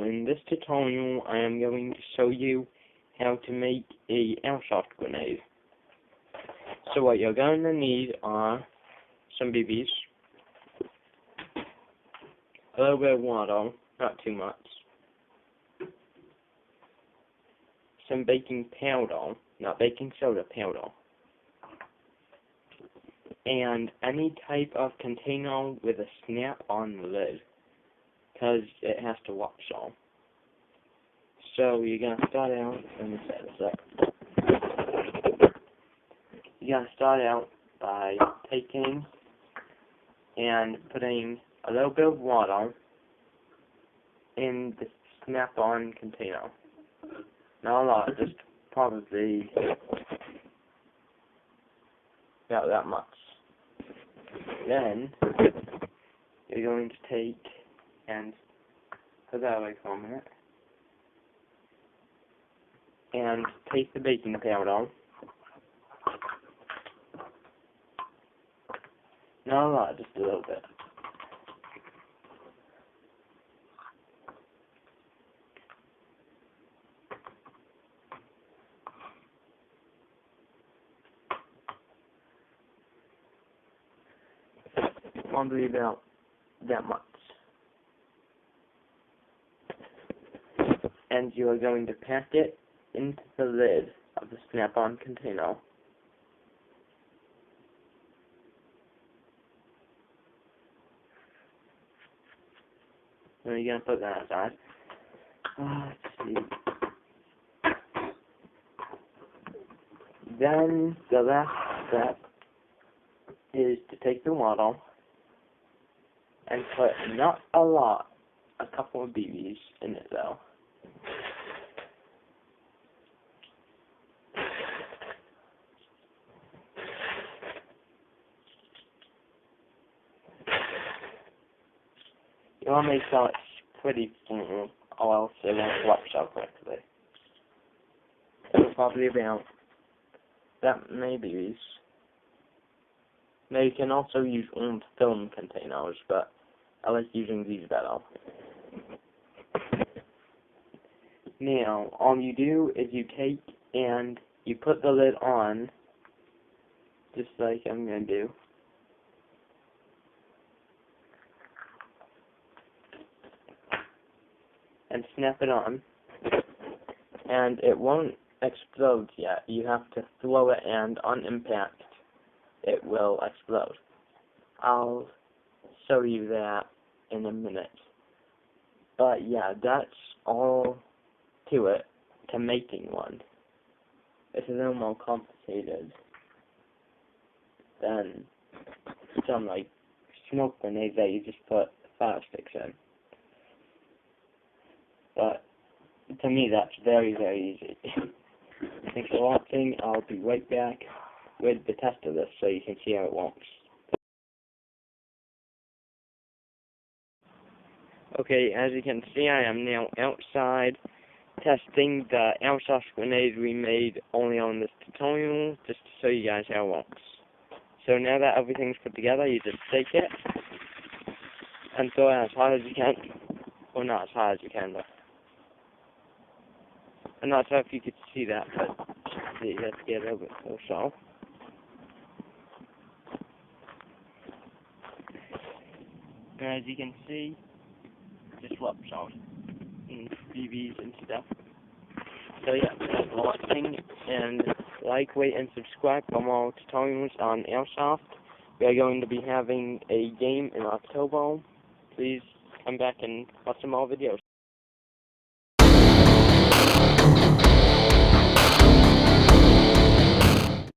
in this tutorial I am going to show you how to make a airsoft grenade. So what you're going to need are some BBs, a little bit of water, not too much, some baking powder, not baking soda, powder, and any type of container with a snap on the lid, because it has to watch all. So you're going to start out, let me set this up. You're going to start out by taking and putting a little bit of water in the snap-on container. Not a lot, just probably about that much. Then you're going to take and put that away for a minute, and take the baking powder. Not a lot, just a little bit. Probably about that much. And you are going to pack it into the lid of the snap-on container. And you're going to put that aside. Let's see. Then the last step is to take the water and put not a lot, a couple of BBs in it though. You want to make sure it's pretty full, or else it won't watch out correctly. So probably about that many BBs. Now you can also use old film containers, but I like using these better. Now, all you do is you take and you put the lid on, just like I'm going to do. And snap it on. And it won't explode yet. You have to throw it, and on impact it will explode. I'll show you that in a minute. But yeah, that's all to it, to making one. It's a little more complicated than some like smoke grenades that you just put fire sticks in. But to me that's very, very easy. Thanks for watching. I'll be right back with the test of this so you can see how it works. Okay, as you can see, I am now outside testing the Airsoft grenade we made only on this tutorial, just to show you guys how it works. So now that everything's put together, you just take it and throw it as hard as you can. Or not as hard as you can, but I'm not sure if you could see that, but you have to get a little bit closer. And as you can see, just swaps out in BBs and stuff. So yeah, thanks for watching, and like, rate, and subscribe for more tutorials on Airsoft. We are going to be having a game in October. Please come back and watch some more videos.